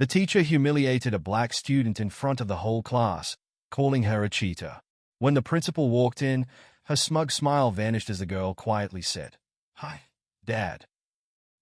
The teacher humiliated a black student in front of the whole class, calling her a cheater. When the principal walked in, her smug smile vanished as the girl quietly said, "Hi, Dad."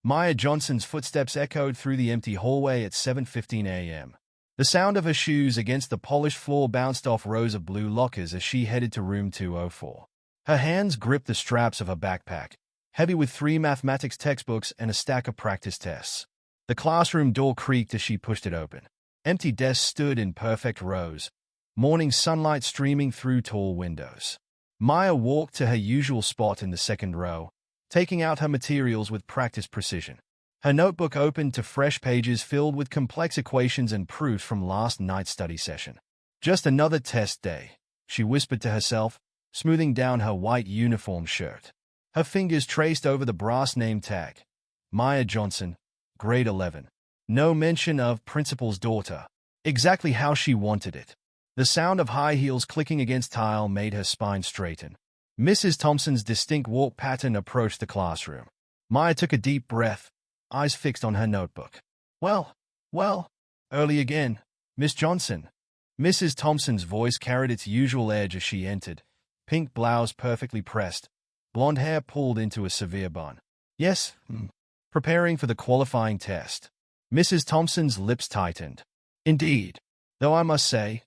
Maya Johnson's footsteps echoed through the empty hallway at 7:15 a.m. The sound of her shoes against the polished floor bounced off rows of blue lockers as she headed to room 204. Her hands gripped the straps of her backpack, heavy with 3 mathematics textbooks and a stack of practice tests. The classroom door creaked as she pushed it open. Empty desks stood in perfect rows, morning sunlight streaming through tall windows. Maya walked to her usual spot in the second row, taking out her materials with practice precision. Her notebook opened to fresh pages filled with complex equations and proofs from last night's study session. Just another test day, she whispered to herself, smoothing down her white uniform shirt. Her fingers traced over the brass name tag. Maya Johnson, grade 11. No mention of principal's daughter. Exactly how she wanted it. The sound of high heels clicking against tile made her spine straighten. Mrs. Thompson's distinct walk pattern approached the classroom. Maya took a deep breath, eyes fixed on her notebook. Well, early again, Miss Johnson." Mrs. Thompson's voice carried its usual edge as she entered, pink blouse perfectly pressed, blonde hair pulled into a severe bun. "Yes, preparing for the qualifying test." Mrs. Thompson's lips tightened. "Indeed. Though I must say,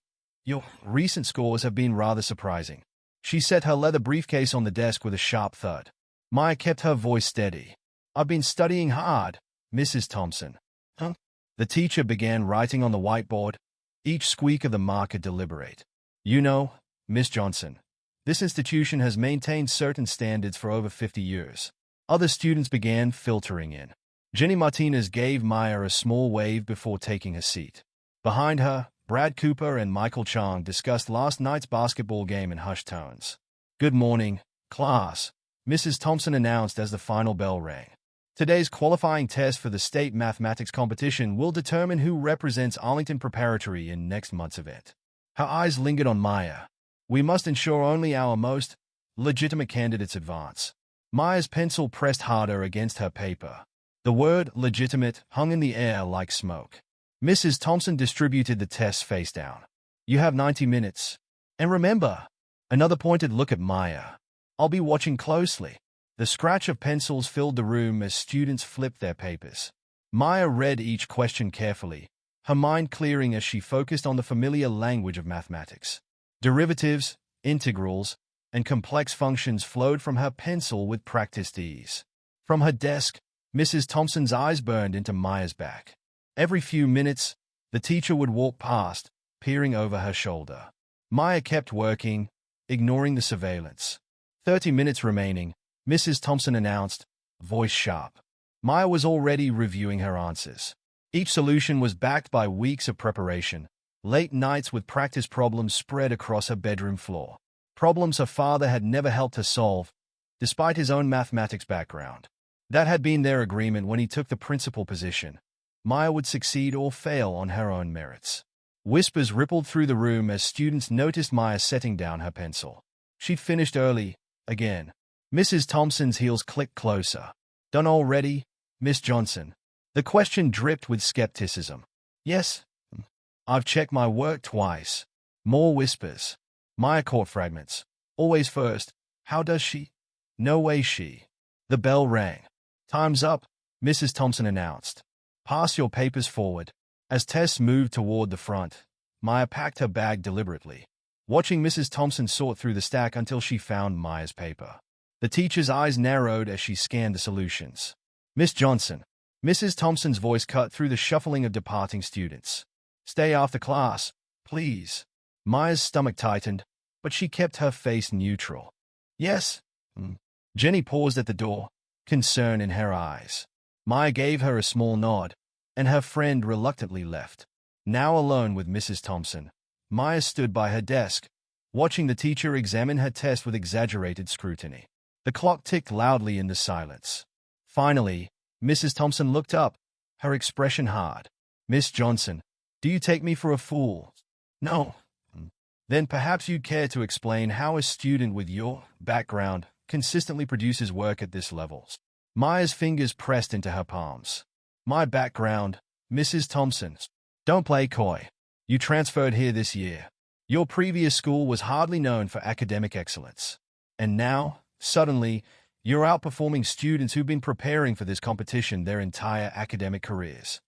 your recent scores have been rather surprising." She set her leather briefcase on the desk with a sharp thud. Maya kept her voice steady. "I've been studying hard, Mrs. Thompson." "Huh?" The teacher began writing on the whiteboard, each squeak of the marker deliberate. "You know, Miss Johnson, this institution has maintained certain standards for over 50 years. Other students began filtering in. Jenny Martinez gave Maya a small wave before taking her seat. Behind her, Brad Cooper and Michael Chang discussed last night's basketball game in hushed tones. "Good morning, class," Mrs. Thompson announced as the final bell rang. "Today's qualifying test for the state mathematics competition will determine who represents Arlington Preparatory in next month's event." Her eyes lingered on Maya. "We must ensure only our most legitimate candidates advance." Maya's pencil pressed harder against her paper. The word legitimate hung in the air like smoke. Mrs. Thompson distributed the test face down. "You have 90 minutes. And remember," another pointed look at Maya, "I'll be watching closely." The scratch of pencils filled the room as students flipped their papers. Maya read each question carefully, her mind clearing as she focused on the familiar language of mathematics. Derivatives, integrals, and complex functions flowed from her pencil with practiced ease. From her desk, Mrs. Thompson's eyes burned into Maya's back. Every few minutes, the teacher would walk past, peering over her shoulder. Maya kept working, ignoring the surveillance. 30 minutes remaining, Mrs. Thompson announced, voice sharp. Maya was already reviewing her answers. Each solution was backed by weeks of preparation, late nights with practice problems spread across her bedroom floor. Problems her father had never helped her solve, despite his own mathematics background. That had been their agreement when he took the principal position. Maya would succeed or fail on her own merits. Whispers rippled through the room as students noticed Maya setting down her pencil. She'd finished early, again. Mrs. Thompson's heels clicked closer. "Done already, Miss Johnson?" The question dripped with skepticism. "Yes. I've checked my work twice." More whispers. Maya caught fragments. "Always first. How does she?" "No way she." The bell rang. "Time's up," Mrs. Thompson announced. "Pass your papers forward." As Tess moved toward the front, Maya packed her bag deliberately, watching Mrs. Thompson sort through the stack until she found Maya's paper. The teacher's eyes narrowed as she scanned the solutions. "Miss Johnson." Mrs. Thompson's voice cut through the shuffling of departing students. "Stay after class, please." Maya's stomach tightened, but she kept her face neutral. "Yes." Jenny paused at the door, concern in her eyes. Maya gave her a small nod, and her friend reluctantly left. Now alone with Mrs. Thompson, Maya stood by her desk, watching the teacher examine her test with exaggerated scrutiny. The clock ticked loudly in the silence. Finally, Mrs. Thompson looked up, her expression hard. "Miss Johnson, do you take me for a fool?" "No." "Then perhaps you'd care to explain how a student with your background consistently produces work at this level." Maya's fingers pressed into her palms. "My background, Mrs. Thompson." Don't play coy. You transferred here this year. Your previous school was hardly known for academic excellence. And now, suddenly, you're outperforming students who've been preparing for this competition their entire academic careers.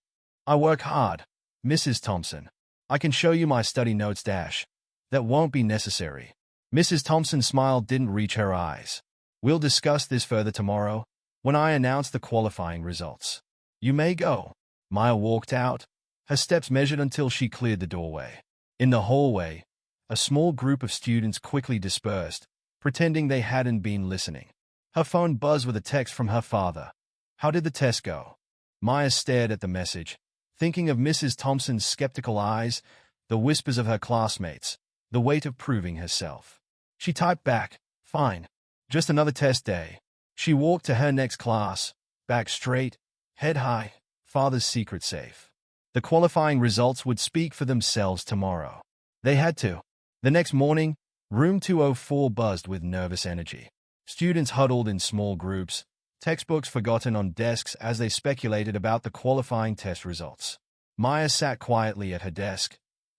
I work hard, Mrs. Thompson. I can show you my study notes. That won't be necessary. Mrs. Thompson's smile didn't reach her eyes. We'll discuss this further tomorrow, when I announce the qualifying results. You may go. Maya walked out, her steps measured until she cleared the doorway. In the hallway, a small group of students quickly dispersed, pretending they hadn't been listening. Her phone buzzed with a text from her father. How did the test go? Maya stared at the message, thinking of Mrs. Thompson's skeptical eyes, the whispers of her classmates, the weight of proving herself. She typed back, fine. Just another test day. She walked to her next class, back straight, head high, father's secret safe. The qualifying results would speak for themselves tomorrow. They had to. The next morning, room 204 buzzed with nervous energy. Students huddled in small groups, textbooks forgotten on desks as they speculated about the qualifying test results. Maya sat quietly at her desk,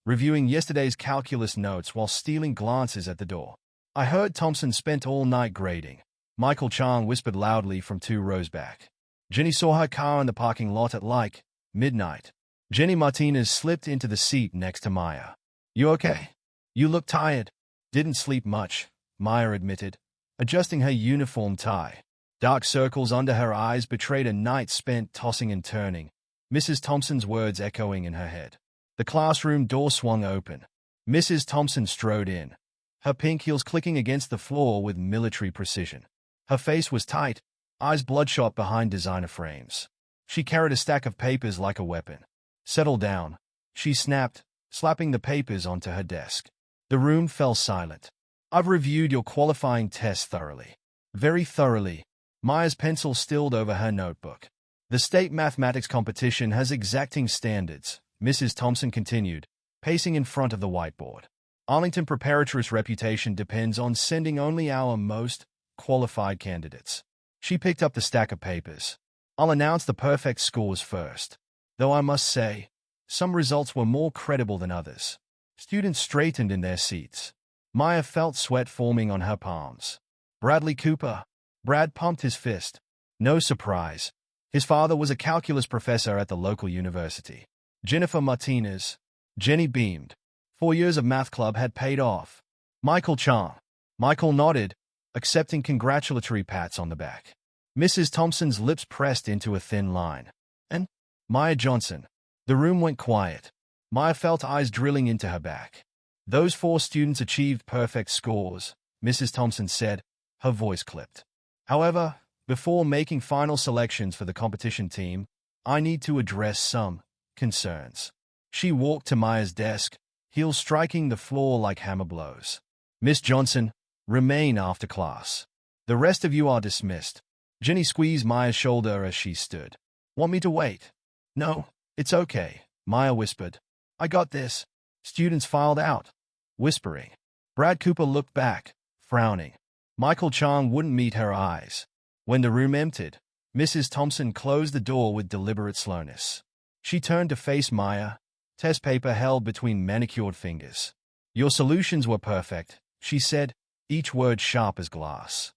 reviewing yesterday's calculus notes while stealing glances at the door. I heard Thompson spent all night grading. Michael Chang whispered loudly from 2 rows back. Jenny saw her car in the parking lot at midnight. Jenny Martinez slipped into the seat next to Maya. You okay? You look tired. Didn't sleep much, Maya admitted, adjusting her uniform tie. Dark circles under her eyes betrayed a night spent tossing and turning, Mrs. Thompson's words echoing in her head. The classroom door swung open. Mrs. Thompson strode in, her pink heels clicking against the floor with military precision. Her face was tight, eyes bloodshot behind designer frames. She carried a stack of papers like a weapon. Settle down, she snapped, slapping the papers onto her desk. The room fell silent. I've reviewed your qualifying test thoroughly. Very thoroughly. Maya's pencil stilled over her notebook. The state mathematics competition has exacting standards, Mrs. Thompson continued, pacing in front of the whiteboard. Arlington Preparatory's reputation depends on sending only our most qualified candidates. She picked up the stack of papers. I'll announce the perfect scores first. Though I must say, some results were more credible than others. Students straightened in their seats. Maya felt sweat forming on her palms. Bradley Cooper. Brad pumped his fist. No surprise. His father was a calculus professor at the local university. Jennifer Martinez. Jenny beamed. 4 years of math club had paid off. Michael Chang. Michael nodded, accepting congratulatory pats on the back. Mrs. Thompson's lips pressed into a thin line. And Maya Johnson. The room went quiet. Maya felt eyes drilling into her back. Those 4 students achieved perfect scores, Mrs. Thompson said, her voice clipped. However, before making final selections for the competition team, I need to address some concerns. She walked to Maya's desk, heels striking the floor like hammer blows. Miss Johnson, remain after class. The rest of you are dismissed. Jenny squeezed Maya's shoulder as she stood. Want me to wait? No, it's okay, Maya whispered. I got this. Students filed out, whispering. Brad Cooper looked back, frowning. Michael Chang wouldn't meet her eyes. When the room emptied, Mrs. Thompson closed the door with deliberate slowness. She turned to face Maya, test paper held between manicured fingers. Your solutions were perfect, she said, each word sharp as glass.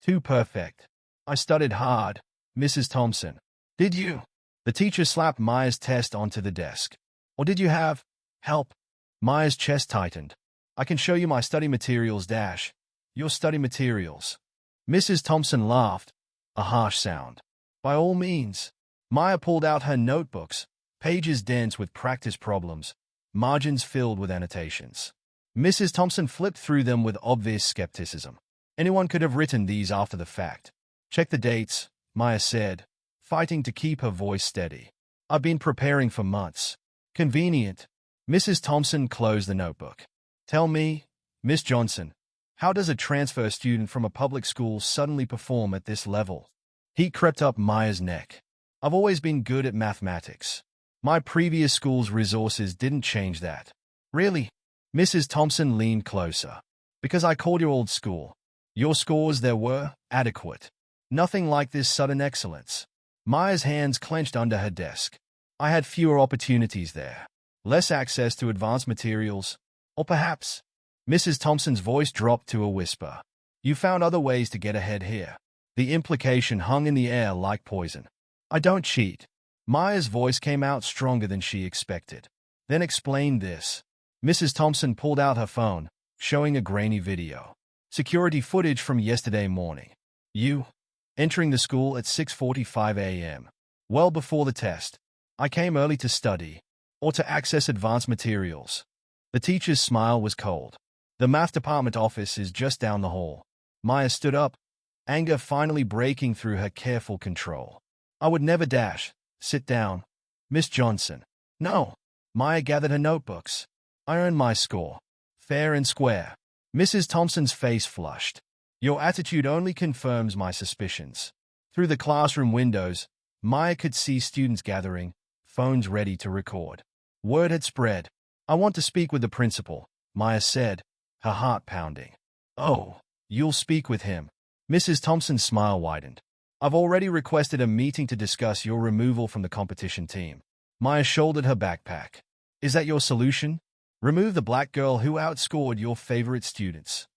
Too perfect. I studied hard, Mrs. Thompson. Did you? The teacher slapped Maya's test onto the desk. Or did you have help? Maya's chest tightened. I can show you my study materials. Your study materials. Mrs. Thompson laughed, a harsh sound. By all means. Maya pulled out her notebooks, pages dense with practice problems, margins filled with annotations. Mrs. Thompson flipped through them with obvious skepticism. Anyone could have written these after the fact. Check the dates, Maya said, fighting to keep her voice steady. I've been preparing for months. Convenient. Mrs. Thompson closed the notebook. Tell me, Miss Johnson, how does a transfer student from a public school suddenly perform at this level? Heat crept up Maya's neck. I've always been good at mathematics. My previous school's resources didn't change that. Really? Mrs. Thompson leaned closer. Because I called your old school. Your scores there were adequate. Nothing like this sudden excellence. Maya's hands clenched under her desk. I had fewer opportunities there. less access to advanced materials, or perhaps, Mrs. Thompson's voice dropped to a whisper, you found other ways to get ahead here. The implication hung in the air like poison. I don't cheat. Maya's voice came out stronger than she expected. Then explain this. Mrs. Thompson pulled out her phone, showing a grainy video. Security footage from yesterday morning. You entering the school at 6:45 a.m. Well before the test. I came early to study, or to access advanced materials. The teacher's smile was cold. The math department office is just down the hall. Maya stood up, anger finally breaking through her careful control. I would never dash. Sit down. Miss Johnson. No. Maya gathered her notebooks. I earned my score. Fair and square. Mrs. Thompson's face flushed. Your attitude only confirms my suspicions. Through the classroom windows, Maya could see students gathering, phones ready to record. Word had spread. I want to speak with the principal, Maya said, her heart pounding. Oh, you'll speak with him. Mrs. Thompson's smile widened. I've already requested a meeting to discuss your removal from the competition team. Maya shouldered her backpack. Is that your solution? Remove the black girl who outscored your favorite students.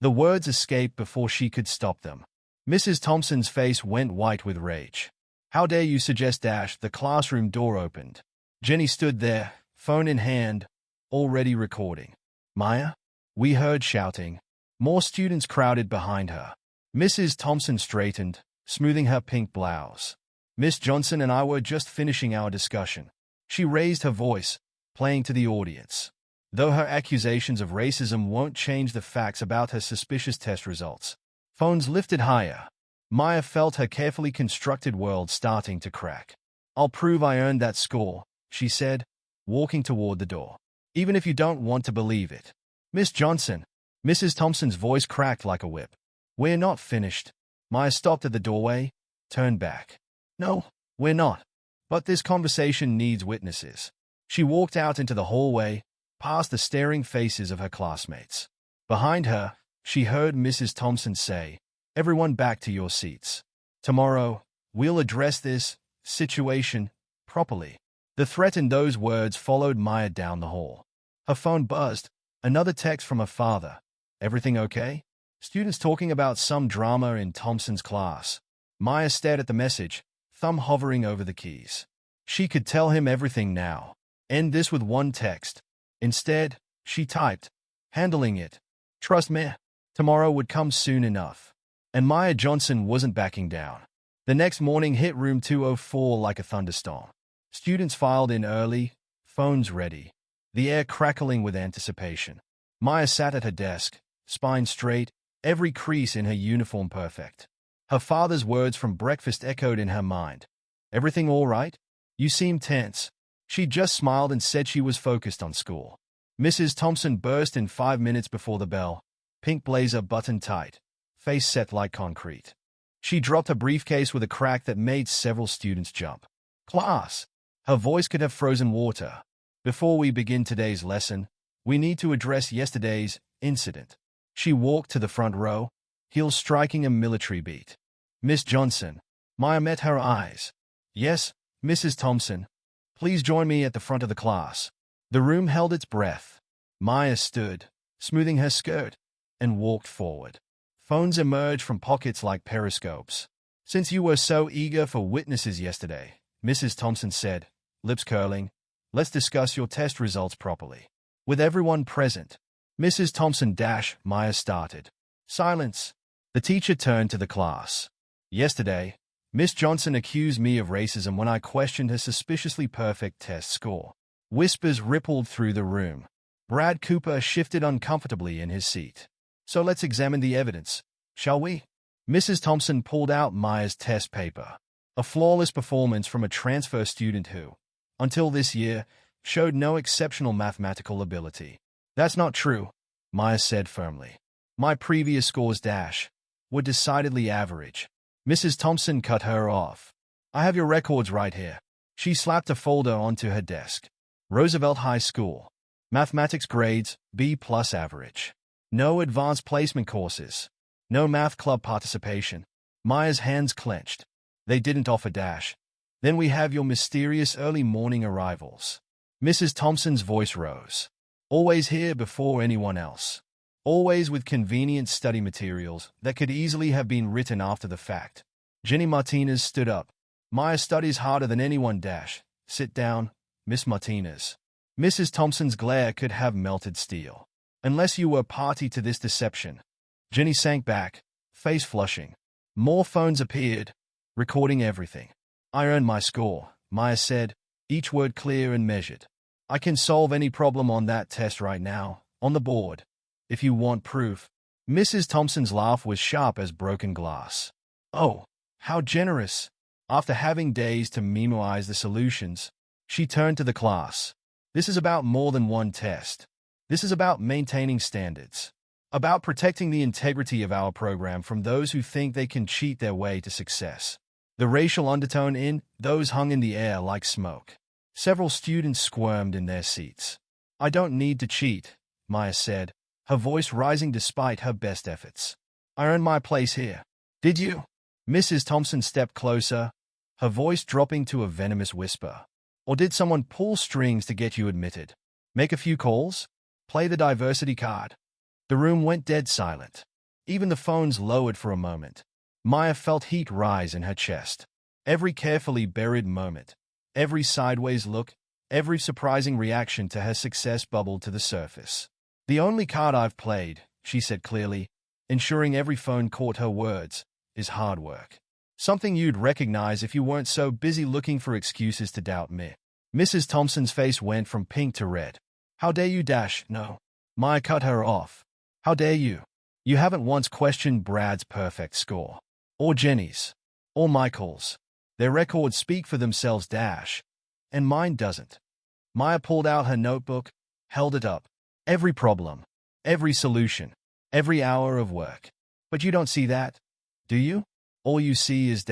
The words escaped before she could stop them. Mrs. Thompson's face went white with rage. How dare you suggest dash? The classroom door opened. Jenny stood there, phone in hand, already recording. Maya? We heard shouting. More students crowded behind her. Mrs. Thompson straightened, smoothing her pink blouse. Miss Johnson and I were just finishing our discussion. She raised her voice, playing to the audience. Though her accusations of racism won't change the facts about her suspicious test results. Phones lifted higher. Maya felt her carefully constructed world starting to crack. I'll prove I earned that score, she said, walking toward the door. Even if you don't want to believe it. Miss Johnson. Mrs. Thompson's voice cracked like a whip. We're not finished. Maya stopped at the doorway, turned back. No, we're not. But this conversation needs witnesses. She walked out into the hallway, past the staring faces of her classmates. Behind her, she heard Mrs. Thompson say, everyone back to your seats. Tomorrow, we'll address this situation properly. The threat in those words followed Maya down the hall. Her phone buzzed. Another text from her father. Everything okay? Students talking about some drama in Thompson's class. Maya stared at the message, thumb hovering over the keys. She could tell him everything now. End this with one text. Instead, she typed, handling it. Trust me, tomorrow would come soon enough. And Maya Johnson wasn't backing down. The next morning hit room 204 like a thunderstorm. Students filed in early, phones ready, the air crackling with anticipation. Maya sat at her desk, spine straight, every crease in her uniform perfect. Her father's words from breakfast echoed in her mind. Everything all right? You seem tense. She just smiled and said she was focused on school. Mrs. Thompson burst in 5 minutes before the bell, pink blazer buttoned tight, face set like concrete. She dropped her briefcase with a crack that made several students jump. Class! Her voice could have frozen water. Before we begin today's lesson, we need to address yesterday's incident. She walked to the front row, heels striking a military beat. Miss Johnson. Maya met her eyes. Yes, Mrs. Thompson. Please join me at the front of the class. The room held its breath. Maya stood, smoothing her skirt, and walked forward. Phones emerged from pockets like periscopes. Since you were so eager for witnesses yesterday, Mrs. Thompson said, lips curling, let's discuss your test results properly. With everyone present, Mrs. Thompson Maya started. Silence. The teacher turned to the class. Yesterday, Miss Johnson accused me of racism when I questioned her suspiciously perfect test score. Whispers rippled through the room. Brad Cooper shifted uncomfortably in his seat. So let's examine the evidence, shall we? Mrs. Thompson pulled out Maya's test paper. A flawless performance from a transfer student who, until this year, showed no exceptional mathematical ability. That's not true, Maya said firmly. My previous scores were decidedly average. Mrs. Thompson cut her off. I have your records right here. She slapped a folder onto her desk. Roosevelt High School. Mathematics grades, B+ average. No advanced placement courses. No math club participation. Maya's hands clenched. They didn't offer Then we have your mysterious early morning arrivals. Mrs. Thompson's voice rose. Always here before anyone else. Always with convenient study materials that could easily have been written after the fact. Jenny Martinez stood up. Maya studies harder than anyone. Sit down, Miss Martinez. Mrs. Thompson's glare could have melted steel. Unless you were party to this deception. Jenny sank back, face flushing. More phones appeared, recording everything. I earned my score, Maya said, each word clear and measured. I can solve any problem on that test right now, on the board. If you want proof. Mrs. Thompson's laugh was sharp as broken glass. Oh, how generous. After having days to memorize the solutions, she turned to the class. This is about more than one test. This is about maintaining standards. About protecting the integrity of our program from those who think they can cheat their way to success. The racial undertone in those hung in the air like smoke. Several students squirmed in their seats. I don't need to cheat, Maya said, her voice rising despite her best efforts. I earned my place here. Did you? Mrs. Thompson stepped closer, her voice dropping to a venomous whisper. Or did someone pull strings to get you admitted? Make a few calls? Play the diversity card? The room went dead silent. Even the phones lowered for a moment. Maya felt heat rise in her chest. Every carefully buried moment, every sideways look, every surprising reaction to her success bubbled to the surface. The only card I've played, she said clearly, ensuring every phone caught her words, is hard work. Something you'd recognize if you weren't so busy looking for excuses to doubt me. Mrs. Thompson's face went from pink to red. How dare you no. Maya cut her off. How dare you? You haven't once questioned Brad's perfect score. Or Jenny's. Or Michael's. Their records speak for themselves and mine doesn't. Maya pulled out her notebook, held it up. Every problem. Every solution. Every hour of work. But you don't see that, do you? All you see is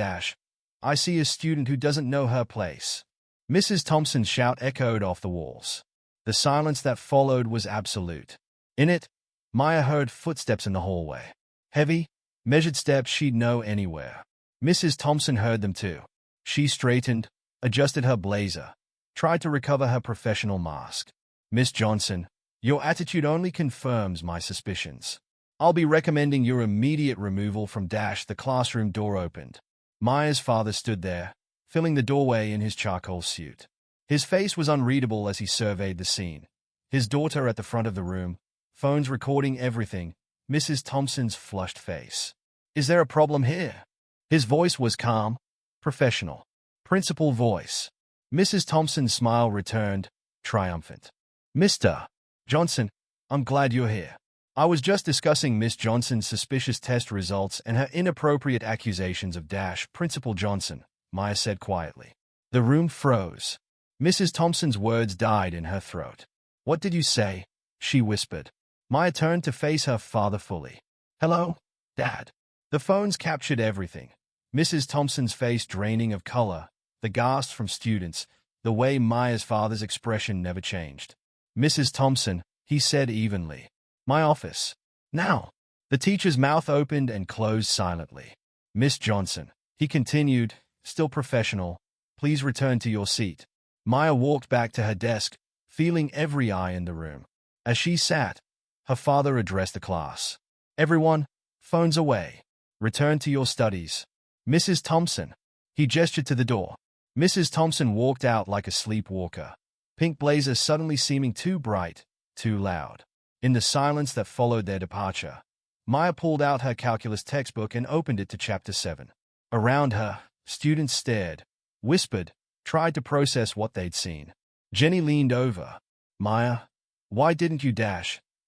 I see a student who doesn't know her place. Mrs. Thompson's shout echoed off the walls. The silence that followed was absolute. In it, Maya heard footsteps in the hallway. Heavy, measured steps she'd know anywhere. Mrs. Thompson heard them too. She straightened, adjusted her blazer, tried to recover her professional mask. Miss Johnson, your attitude only confirms my suspicions. I'll be recommending your immediate removal from the classroom door opened. Maya's father stood there, filling the doorway in his charcoal suit. His face was unreadable as he surveyed the scene. His daughter at the front of the room, phones recording everything, Mrs. Thompson's flushed face. Is there a problem here? His voice was calm, professional. Principal voice. Mrs. Thompson's smile returned, triumphant. Mr. Johnson, I'm glad you're here. I was just discussing Miss Johnson's suspicious test results and her inappropriate accusations of Principal Johnson, Maya said quietly. The room froze. Mrs. Thompson's words died in her throat. What did you say? She whispered. Maya turned to face her father fully. Hello, Dad. The phones captured everything. Mrs. Thompson's face draining of color, the gasps from students, the way Maya's father's expression never changed. Mrs. Thompson, he said evenly. My office. Now. The teacher's mouth opened and closed silently. Miss Johnson, he continued, still professional, please return to your seat. Maya walked back to her desk, feeling every eye in the room. As she sat, her father addressed the class. Everyone, phones away. Return to your studies. Mrs. Thompson. He gestured to the door. Mrs. Thompson walked out like a sleepwalker. Pink blazer suddenly seeming too bright, too loud. In the silence that followed their departure, Maya pulled out her calculus textbook and opened it to Chapter 7. Around her, students stared, whispered, tried to process what they'd seen. Jenny leaned over. Maya, why didn't you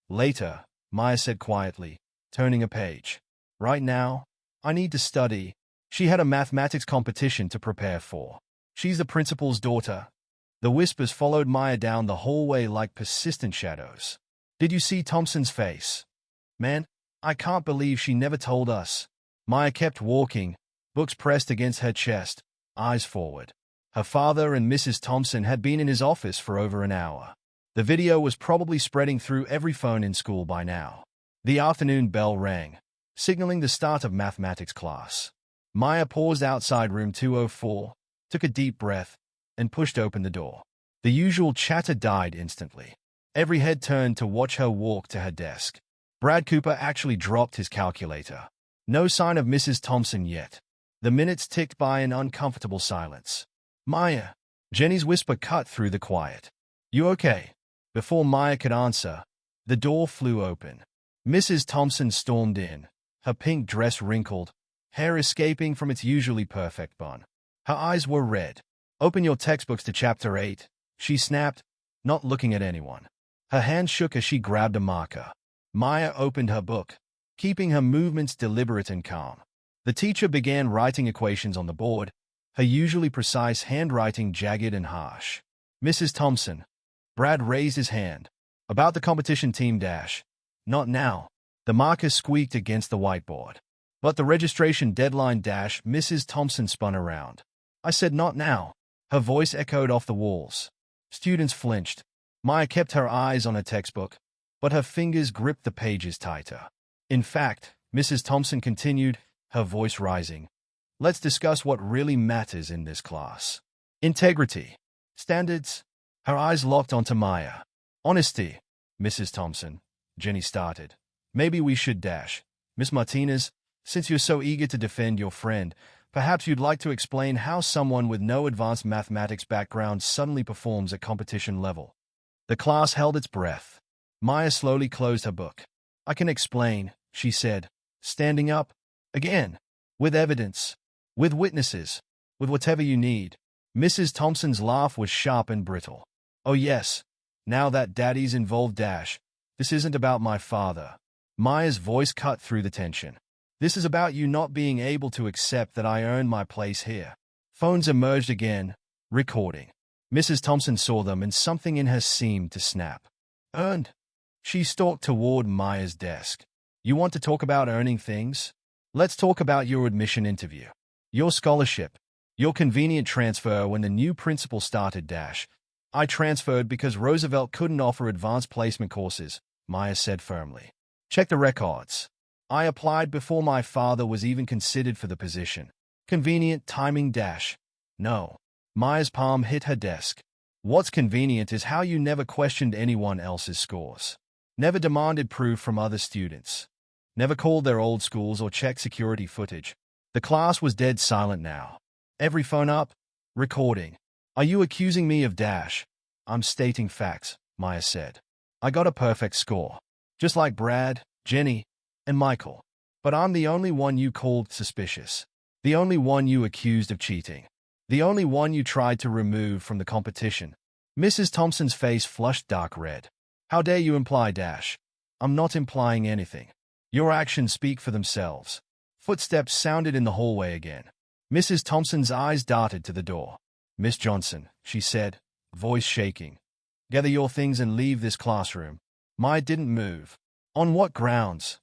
Later, Maya said quietly, turning a page. Right now, I need to study. She had a mathematics competition to prepare for. She's the principal's daughter. The whispers followed Maya down the hallway like persistent shadows. Did you see Thompson's face? Man, I can't believe she never told us. Maya kept walking, books pressed against her chest, eyes forward. Her father and Mrs. Thompson had been in his office for over an hour. The video was probably spreading through every phone in school by now. The afternoon bell rang, signaling the start of mathematics class. Maya paused outside room 204, took a deep breath, and pushed open the door. The usual chatter died instantly. Every head turned to watch her walk to her desk. Brad Cooper actually dropped his calculator. No sign of Mrs. Thompson yet. The minutes ticked by in uncomfortable silence. Maya. Jenny's whisper cut through the quiet. You okay? Before Maya could answer, the door flew open. Mrs. Thompson stormed in, her pink dress wrinkled, hair escaping from its usually perfect bun. Her eyes were red. Open your textbooks to Chapter 8, she snapped, not looking at anyone. Her hand shook as she grabbed a marker. Maya opened her book, keeping her movements deliberate and calm. The teacher began writing equations on the board, her usually precise handwriting jagged and harsh. Mrs. Thompson. Brad raised his hand. About the competition team dash. Not now. The marker squeaked against the whiteboard. But the registration deadline dash. Mrs. Thompson spun around. I said not now. Her voice echoed off the walls. Students flinched. Maya kept her eyes on her textbook, but her fingers gripped the pages tighter. In fact, Mrs. Thompson continued, her voice rising. Let's discuss what really matters in this class. Integrity. Standards. Her eyes locked onto Maya. Honesty. Mrs. Thompson. Jenny started. Maybe we should dash. Miss Martinez, since you're so eager to defend your friend, perhaps you'd like to explain how someone with no advanced mathematics background suddenly performs at competition level. The class held its breath. Maya slowly closed her book. I can explain, she said, standing up. Again. With evidence. With witnesses. With whatever you need. Mrs. Thompson's laugh was sharp and brittle. Oh yes. Now that Daddy's involved dash. This isn't about my father. Maya's voice cut through the tension. This is about you not being able to accept that I earned my place here. Phones emerged again, recording. Mrs. Thompson saw them and something in her seemed to snap. Earned? She stalked toward Maya's desk. You want to talk about earning things? Let's talk about your admission interview. Your scholarship. Your convenient transfer when the new principal started dash. I transferred because Roosevelt couldn't offer advanced placement courses, Maya said firmly. Check the records. I applied before my father was even considered for the position. Convenient timing dash. No. Maya's palm hit her desk. What's convenient is how you never questioned anyone else's scores. Never demanded proof from other students. Never called their old schools or checked security footage. The class was dead silent now. Every phone up. Recording. Are you accusing me of dash? I'm stating facts, Maya said. I got a perfect score. Just like Brad, Jenny, and Michael. But I'm the only one you called suspicious. The only one you accused of cheating. The only one you tried to remove from the competition. Mrs. Thompson's face flushed dark red. How dare you imply dash? I'm not implying anything. Your actions speak for themselves. Footsteps sounded in the hallway again. Mrs. Thompson's eyes darted to the door. Miss Johnson, she said, voice shaking. Gather your things and leave this classroom. Maya didn't move. On what grounds?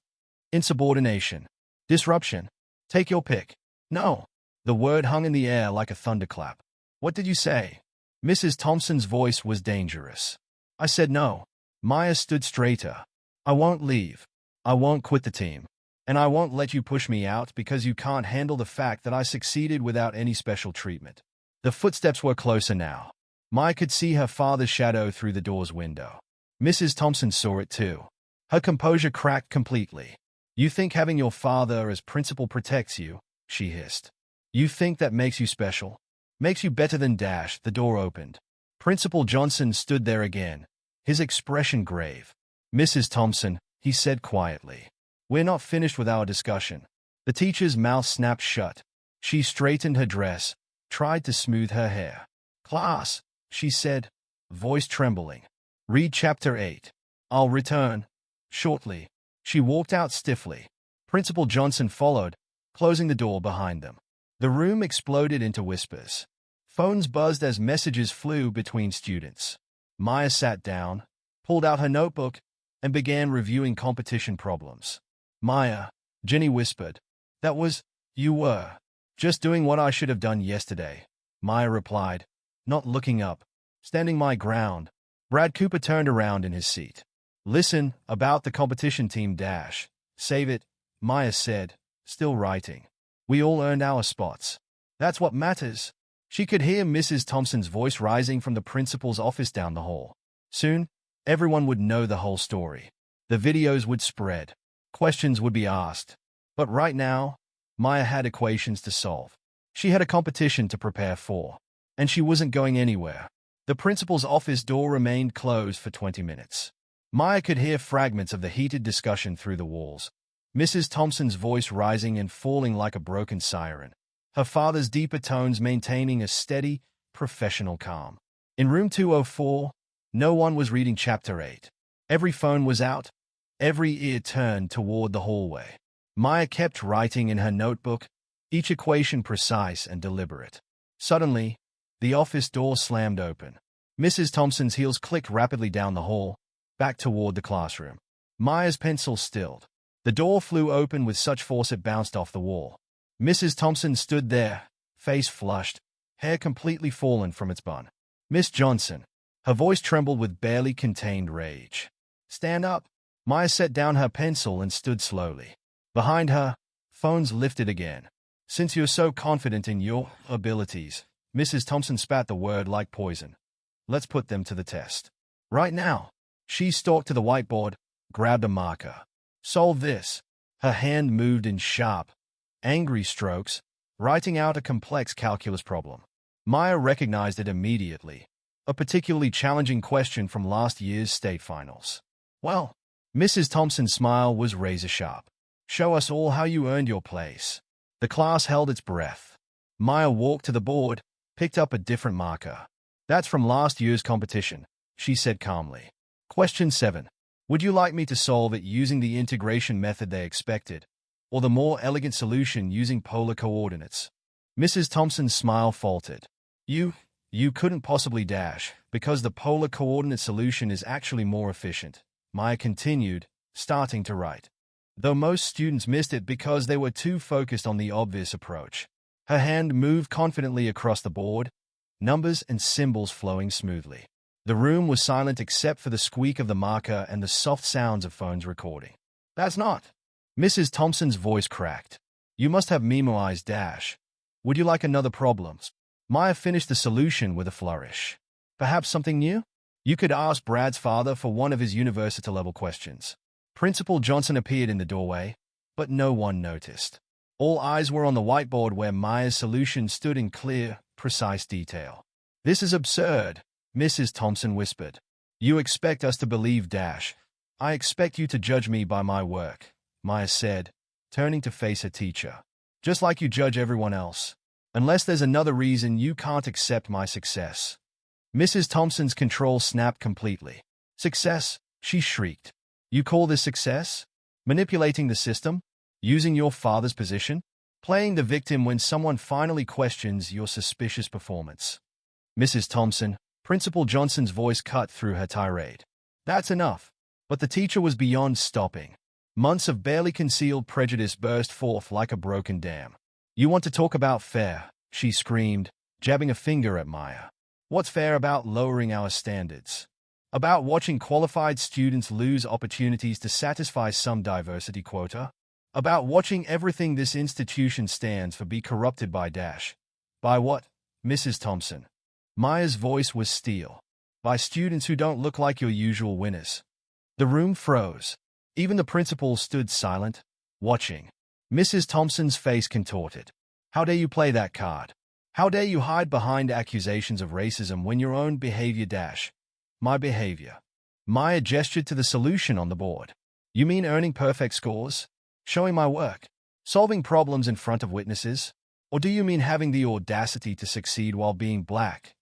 Insubordination. Disruption. Take your pick. No. The word hung in the air like a thunderclap. What did you say? Mrs. Thompson's voice was dangerous. I said no. Maya stood straighter. I won't leave. I won't quit the team. And I won't let you push me out because you can't handle the fact that I succeeded without any special treatment. The footsteps were closer now. Maya could see her father's shadow through the door's window. Mrs. Thompson saw it too. Her composure cracked completely. You think having your father as principal protects you, she hissed. You think that makes you special? Makes you better than dash. The door opened. Principal Johnson stood there again, his expression grave. Mrs. Thompson, he said quietly. We're not finished with our discussion. The teacher's mouth snapped shut. She straightened her dress, tried to smooth her hair. Class, she said, voice trembling. Read Chapter 8. I'll return. Shortly. She walked out stiffly. Principal Johnson followed, closing the door behind them. The room exploded into whispers. Phones buzzed as messages flew between students. Maya sat down, pulled out her notebook, and began reviewing competition problems. Maya, Jenny whispered. You were. Just doing what I should have done yesterday. Maya replied, not looking up. Standing my ground. Brad Cooper turned around in his seat. Listen, about the competition team dash. Save it, Maya said, still writing. We all earned our spots. That's what matters. She could hear Mrs. Thompson's voice rising from the principal's office down the hall. Soon, everyone would know the whole story. The videos would spread. Questions would be asked. But right now, Maya had equations to solve. She had a competition to prepare for. And she wasn't going anywhere. The principal's office door remained closed for 20 minutes. Maya could hear fragments of the heated discussion through the walls. Mrs. Thompson's voice rising and falling like a broken siren. Her father's deeper tones maintaining a steady, professional calm. In room 204, no one was reading Chapter 8. Every phone was out. Every ear turned toward the hallway. Maya kept writing in her notebook, each equation precise and deliberate. Suddenly, the office door slammed open. Mrs. Thompson's heels clicked rapidly down the hall, back toward the classroom. Maya's pencil stilled. The door flew open with such force it bounced off the wall. Mrs. Thompson stood there, face flushed, hair completely fallen from its bun. "Miss Johnson." Her voice trembled with barely contained rage. "Stand up." Maya set down her pencil and stood slowly. Behind her, phones lifted again. "Since you're so confident in your abilities," Mrs. Thompson spat the word like poison. "Let's put them to the test. Right now." She stalked to the whiteboard, grabbed a marker. "Solve this." Her hand moved in sharp, angry strokes, writing out a complex calculus problem. Maya recognized it immediately. A particularly challenging question from last year's state finals. "Well," Mrs. Thompson's smile was razor-sharp. "Show us all how you earned your place." The class held its breath. Maya walked to the board, picked up a different marker. "That's from last year's competition," she said calmly. Question 7. Would you like me to solve it using the integration method they expected, or the more elegant solution using polar coordinates? Mrs. Thompson's smile faltered. You couldn't possibly dash, because the polar coordinate solution is actually more efficient," Maya continued, starting to write. Though most students missed it because they were too focused on the obvious approach. Her hand moved confidently across the board, numbers and symbols flowing smoothly. The room was silent except for the squeak of the marker and the soft sounds of phones recording. "That's not." Mrs. Thompson's voice cracked. "You must have memorized dash. Would you like another problem?" Maya finished the solution with a flourish. "Perhaps something new? You could ask Brad's father for one of his university-level questions." Principal Johnson appeared in the doorway, but no one noticed. All eyes were on the whiteboard where Maya's solution stood in clear, precise detail. "This is absurd," Mrs. Thompson whispered. "You expect us to believe dash. I expect you to judge me by my work," Maya said, turning to face her teacher. "Just like you judge everyone else. Unless there's another reason you can't accept my success." Mrs. Thompson's control snapped completely. "Success?" she shrieked. "You call this success? Manipulating the system? Using your father's position? Playing the victim when someone finally questions your suspicious performance?" "Mrs. Thompson," Principal Johnson's voice cut through her tirade. "That's enough." But the teacher was beyond stopping. Months of barely concealed prejudice burst forth like a broken dam. "You want to talk about fair?" she screamed, jabbing a finger at Maya. "What's fair about lowering our standards? About watching qualified students lose opportunities to satisfy some diversity quota? About watching everything this institution stands for be corrupted by dash? By what, Mrs. Thompson?" Maya's voice was steel. "By students who don't look like your usual winners." The room froze. Even the principal stood silent, watching. Mrs. Thompson's face contorted. "How dare you play that card? How dare you hide behind accusations of racism when your own behavior dash? My behavior." Maya gestured to the solution on the board. "You mean earning perfect scores? Showing my work? Solving problems in front of witnesses? Or do you mean having the audacity to succeed while being black?"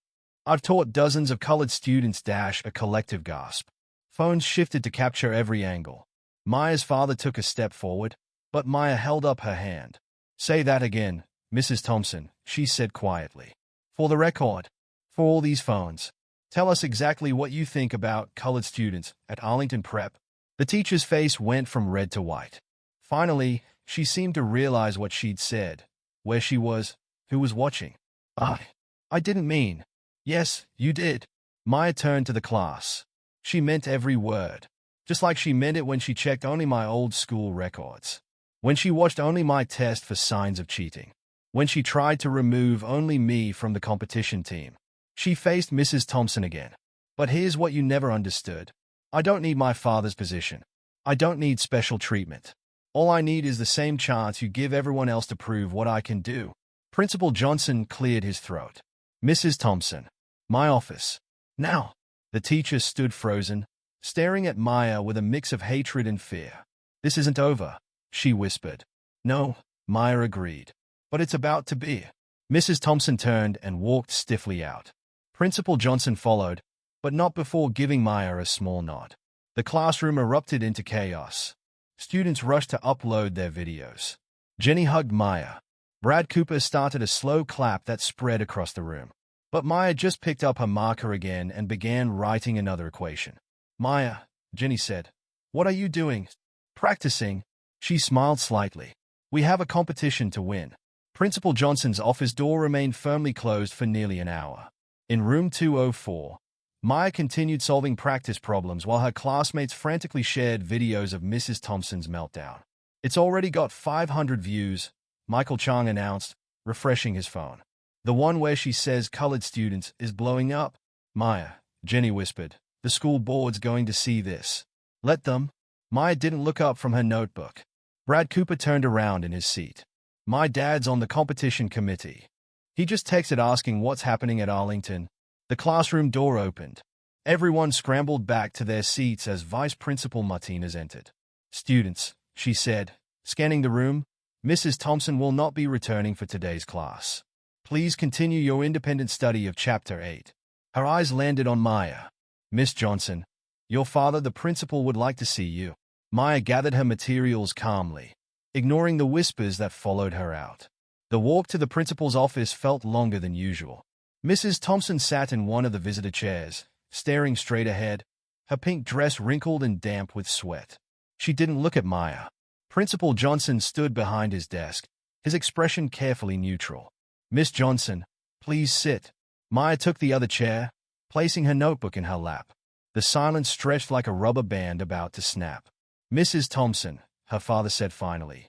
"I've taught dozens of colored students dash," a collective gasp. Phones shifted to capture every angle. Maya's father took a step forward, but Maya held up her hand. "Say that again, Mrs. Thompson," she said quietly. "For the record. For all these phones. Tell us exactly what you think about colored students at Arlington Prep." The teacher's face went from red to white. Finally, she seemed to realize what she'd said, where she was, who was watching. I didn't mean." "Yes, you did." Maya turned to the class. She meant every word. Just like she meant it when she checked only my old school records. When she watched only my test for signs of cheating. when she tried to remove only me from the competition team. She faced Mrs. Thompson again. But here's what you never understood. I don't need my father's position. I don't need special treatment. All I need is the same chance you give everyone else to prove what I can do. Principal Johnson cleared his throat. Mrs. Thompson. My office. Now. The teacher stood frozen, staring at Maya with a mix of hatred and fear. This isn't over, she whispered. No, Maya agreed. But it's about to be. Mrs. Thompson turned and walked stiffly out. Principal Johnson followed, but not before giving Maya a small nod. The classroom erupted into chaos. Students rushed to upload their videos. Jenny hugged Maya. Brad Cooper started a slow clap that spread across the room. But Maya just picked up her marker again and began writing another equation. Maya, Jenny said, what are you doing? Practicing. She smiled slightly. We have a competition to win. Principal Johnson's office door remained firmly closed for nearly an hour. In room 204, Maya continued solving practice problems while her classmates frantically shared videos of Mrs. Thompson's meltdown. It's already got 500 views, Michael Chang announced, refreshing his phone. The one where she says colored students is blowing up. Maya, Jenny whispered, the school board's going to see this. Let them. Maya didn't look up from her notebook. Brad Cooper turned around in his seat. My dad's on the competition committee. He just texted asking what's happening at Arlington. The classroom door opened. Everyone scrambled back to their seats as Vice Principal Martinez entered. Students, she said, scanning the room, Mrs. Thompson will not be returning for today's class. Please continue your independent study of Chapter 8. Her eyes landed on Maya. Miss Johnson, your father, the principal, would like to see you. Maya gathered her materials calmly, ignoring the whispers that followed her out. The walk to the principal's office felt longer than usual. Mrs. Thompson sat in one of the visitor chairs, staring straight ahead, her pink dress wrinkled and damp with sweat. She didn't look at Maya. Principal Johnson stood behind his desk, his expression carefully neutral. Miss Johnson, please sit. Maya took the other chair, placing her notebook in her lap. The silence stretched like a rubber band about to snap. Mrs. Thompson, her father said finally,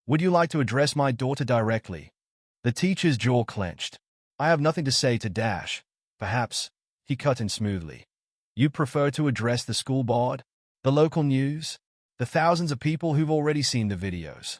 would you like to address my daughter directly? The teacher's jaw clenched. I have nothing to say to Dash. Perhaps, he cut in smoothly. You prefer to address the school board? The local news? The thousands of people who've already seen the videos?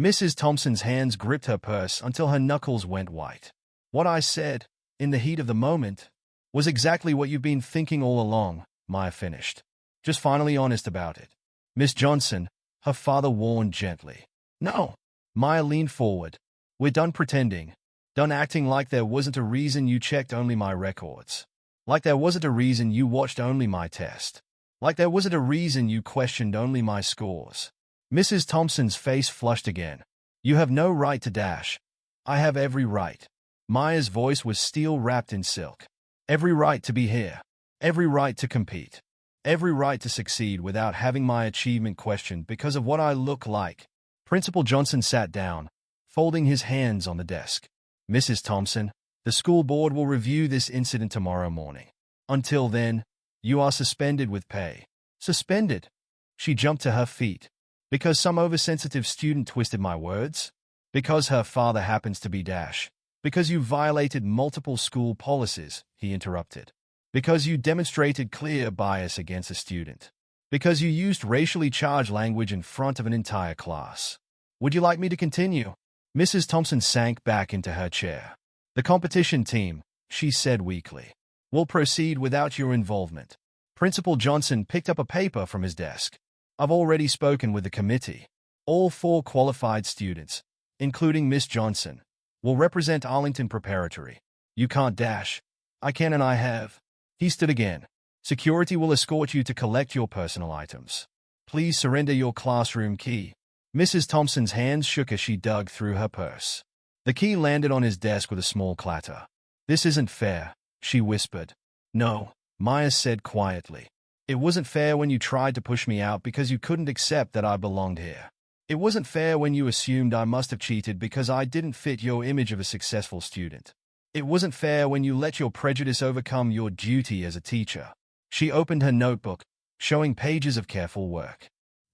Mrs. Thompson's hands gripped her purse until her knuckles went white. What I said, in the heat of the moment, was exactly what you've been thinking all along, Maya finished. Just finally honest about it. Miss Johnson, her father warned gently. No. Maya leaned forward. We're done pretending. Done acting like there wasn't a reason you checked only my records. Like there wasn't a reason you watched only my test. Like there wasn't a reason you questioned only my scores. Mrs. Thompson's face flushed again. You have no right to dash. I have every right. Maya's voice was steel wrapped in silk. Every right to be here. Every right to compete. Every right to succeed without having my achievement questioned because of what I look like. Principal Johnson sat down, folding his hands on the desk. Mrs. Thompson, the school board will review this incident tomorrow morning. Until then, you are suspended with pay. Suspended? She jumped to her feet. Because some oversensitive student twisted my words? Because her father happens to be Dash? Because you violated multiple school policies, he interrupted. Because you demonstrated clear bias against a student. Because you used racially charged language in front of an entire class. Would you like me to continue? Mrs. Thompson sank back into her chair. The competition team, she said weakly, will proceed without your involvement. Principal Johnson picked up a paper from his desk. I've already spoken with the committee. All 4 qualified students, including Miss Johnson, will represent Arlington Preparatory. You can't dash. I can and I have. He stood again. Security will escort you to collect your personal items. Please surrender your classroom key. Mrs. Thompson's hands shook as she dug through her purse. The key landed on his desk with a small clatter. This isn't fair, she whispered. No, Maya said quietly. It wasn't fair when you tried to push me out because you couldn't accept that I belonged here. It wasn't fair when you assumed I must have cheated because I didn't fit your image of a successful student. It wasn't fair when you let your prejudice overcome your duty as a teacher. She opened her notebook, showing pages of careful work.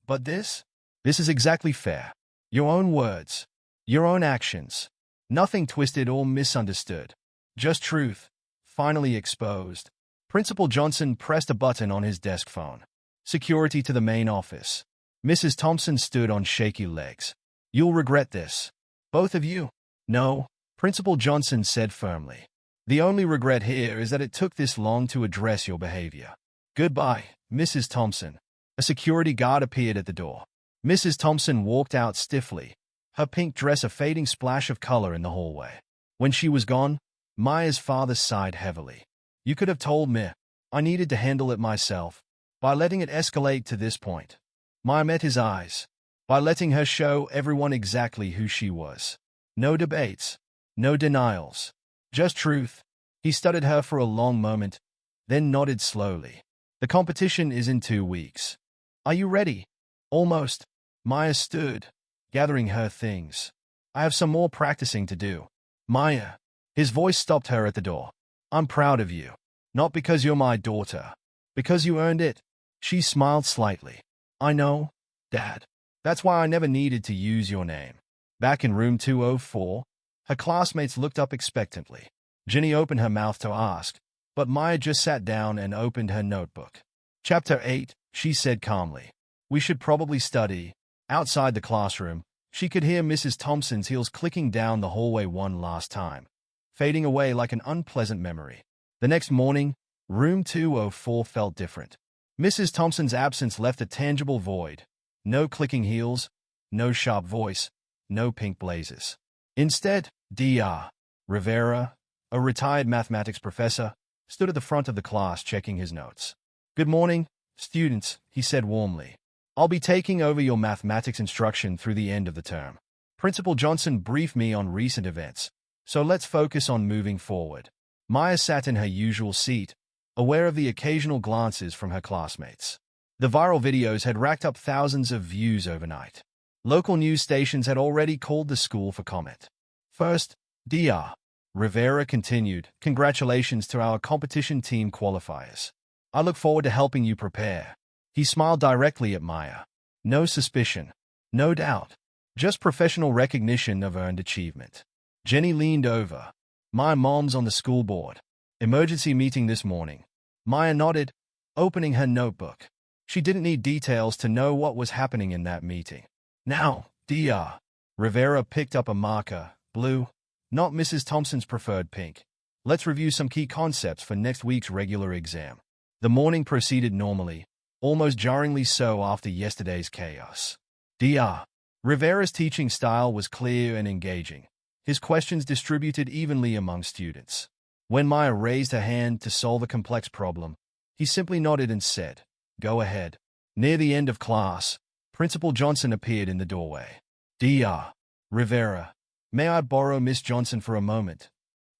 But this is exactly fair. Your own words, your own actions, Nothing twisted or misunderstood. Just truth, finally exposed. Principal Johnson pressed a button on his desk phone. Security to the main office. Mrs. Thompson stood on shaky legs. You'll regret this. Both of you. No, Principal Johnson said firmly. The only regret here is that it took this long to address your behavior. Goodbye, Mrs. Thompson. A security guard appeared at the door. Mrs. Thompson walked out stiffly, her pink dress a fading splash of color in the hallway. When she was gone, Maya's father sighed heavily. You could have told me. I needed to handle it myself. By letting it escalate to this point. Maya met his eyes. By letting her show everyone exactly who she was. No debates. No denials. Just truth. He studied her for a long moment, then nodded slowly. The competition is in 2 weeks. Are you ready? Almost. Maya stood, gathering her things. I have some more practicing to do. Maya. His voice stopped her at the door. I'm proud of you. Not because you're my daughter. Because you earned it. She smiled slightly. I know, Dad. That's why I never needed to use your name. Back in room 204, her classmates looked up expectantly. Jenny opened her mouth to ask, but Maya just sat down and opened her notebook. Chapter 8, she said calmly. We should probably study. Outside the classroom, she could hear Mrs. Thompson's heels clicking down the hallway one last time, fading away like an unpleasant memory. The next morning, room 204 felt different. Mrs. Thompson's absence left a tangible void. No clicking heels, no sharp voice, no pink blazes. Instead, Dr. Rivera, a retired mathematics professor, stood at the front of the class checking his notes. Good morning, students, he said warmly. I'll be taking over your mathematics instruction through the end of the term. Principal Johnson briefed me on recent events, so let's focus on moving forward. Maya sat in her usual seat, aware of the occasional glances from her classmates. The viral videos had racked up thousands of views overnight. Local news stations had already called the school for comment. First, Dr. Rivera continued, congratulations to our competition team qualifiers. I look forward to helping you prepare. He smiled directly at Maya. No suspicion. No doubt. Just professional recognition of earned achievement. Jenny leaned over. My mom's on the school board. Emergency meeting this morning. Maya nodded, opening her notebook. She didn't need details to know what was happening in that meeting. Now, Dr. Rivera picked up a marker, blue, not Mrs. Thompson's preferred pink. Let's review some key concepts for next week's regular exam. The morning proceeded normally, almost jarringly so after yesterday's chaos. Dr. Rivera's teaching style was clear and engaging, his questions distributed evenly among students. When Maya raised her hand to solve a complex problem, he simply nodded and said, Go ahead. Near the end of class, Principal Johnson appeared in the doorway. Dr. Rivera, may I borrow Miss Johnson for a moment?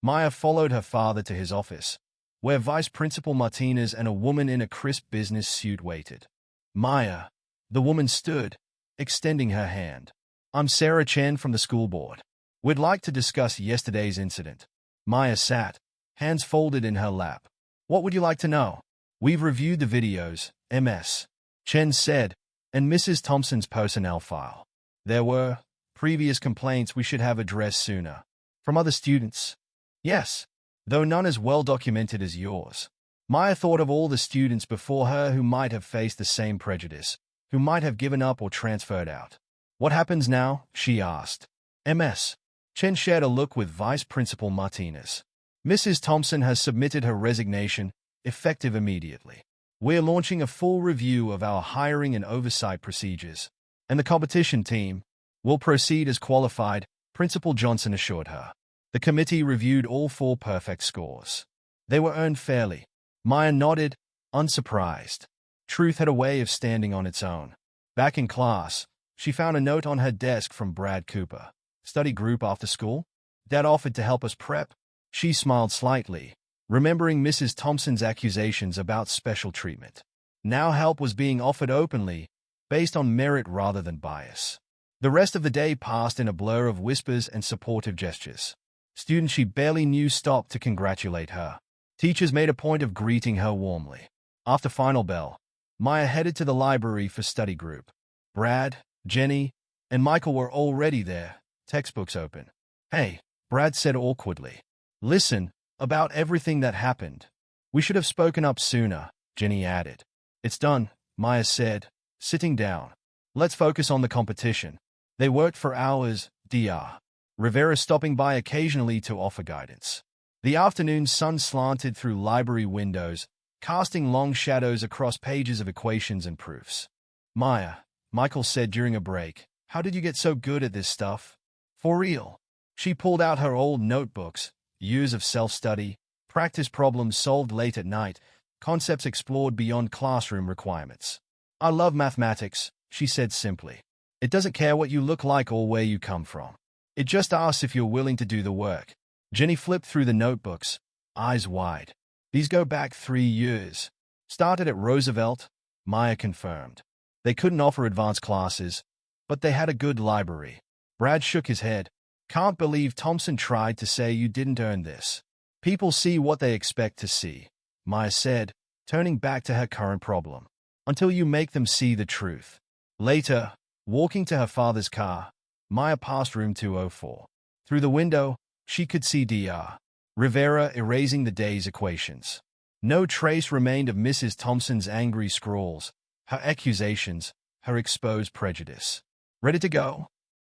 Maya followed her father to his office, where Vice Principal Martinez and a woman in a crisp business suit waited. Maya, the woman stood, extending her hand. I'm Sarah Chen from the school board. We'd like to discuss yesterday's incident. Maya sat, hands folded in her lap. What would you like to know? We've reviewed the videos, Ms. Chen said, and Mrs. Thompson's personnel file. There were previous complaints we should have addressed sooner. From other students? Yes, though none as well documented as yours. Maya thought of all the students before her who might have faced the same prejudice, who might have given up or transferred out. What happens now? She asked. Ms. Chen shared a look with Vice Principal Martinez. Mrs. Thompson has submitted her resignation, effective immediately. We're launching a full review of our hiring and oversight procedures, and the competition team will proceed as qualified, Principal Johnson assured her. The committee reviewed all 4 perfect scores. They were earned fairly. Maya nodded, unsurprised. Truth had a way of standing on its own. Back in class, she found a note on her desk from Brad Cooper. Study group after school? Dad offered to help us prep. She smiled slightly, remembering Mrs. Thompson's accusations about special treatment. Now help was being offered openly, based on merit rather than bias. The rest of the day passed in a blur of whispers and supportive gestures. Students she barely knew stopped to congratulate her. Teachers made a point of greeting her warmly. After final bell, Maya headed to the library for study group. Brad, Jenny, and Michael were already there, textbooks open. Hey, Brad said awkwardly. Listen, about everything that happened. We should have spoken up sooner, Jenny added. It's done, Maya said, sitting down. Let's focus on the competition. They worked for hours, Dr. Rivera stopping by occasionally to offer guidance. The afternoon sun slanted through library windows, casting long shadows across pages of equations and proofs. Maya, Michael said during a break, how did you get so good at this stuff? For real. She pulled out her old notebooks, years of self-study, practice problems solved late at night, concepts explored beyond classroom requirements. I love mathematics, she said simply. It doesn't care what you look like or where you come from. It just asks if you're willing to do the work. Jenny flipped through the notebooks, eyes wide. These go back 3 years. Started at Roosevelt, Maya confirmed. They couldn't offer advanced classes, but they had a good library. Brad shook his head. Can't believe Thompson tried to say you didn't earn this. People see what they expect to see, Maya said, turning back to her current problem. Until you make them see the truth. Later, walking to her father's car, Maya passed room 204. Through the window, she could see Dr. Rivera erasing the day's equations. No trace remained of Mrs. Thompson's angry scrawls, her accusations, her exposed prejudice. Ready to go?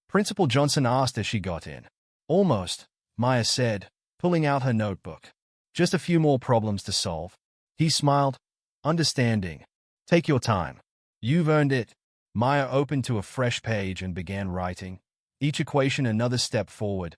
Principal Johnson asked as she got in. Almost, Maya said, pulling out her notebook. Just a few more problems to solve. He smiled, understanding. Take your time. You've earned it. Maya opened to a fresh page and began writing. Each equation another step forward.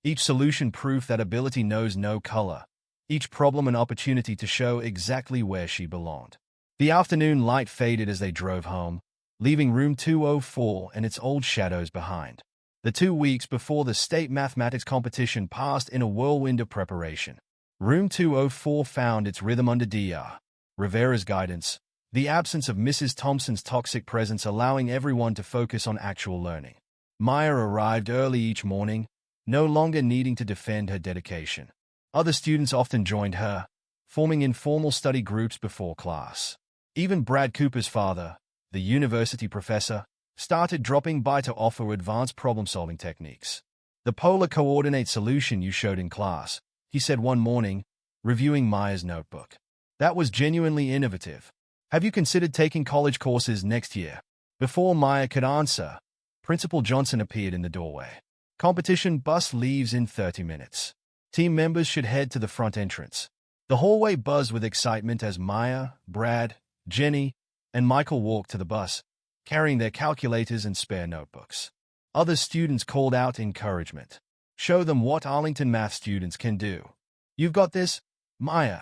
Each solution proof that ability knows no color. Each problem an opportunity to show exactly where she belonged. The afternoon light faded as they drove home, leaving room 204 and its old shadows behind. The 2 weeks before the state mathematics competition passed in a whirlwind of preparation. Room 204 found its rhythm under Dr. Rivera's guidance, the absence of Mrs. Thompson's toxic presence allowing everyone to focus on actual learning. Maya arrived early each morning, no longer needing to defend her dedication. Other students often joined her, forming informal study groups before class. Even Brad Cooper's father, the university professor, started dropping by to offer advanced problem-solving techniques. The polar coordinate solution you showed in class, he said one morning, reviewing Maya's notebook. That was genuinely innovative. Have you considered taking college courses next year? Before Maya could answer, Principal Johnson appeared in the doorway. Competition bus leaves in 30 minutes. Team members should head to the front entrance. The hallway buzzed with excitement as Maya, Brad, Jenny, and Michael walked to the bus, carrying their calculators and spare notebooks. Other students called out encouragement. Show them what Arlington math students can do. You've got this, Maya.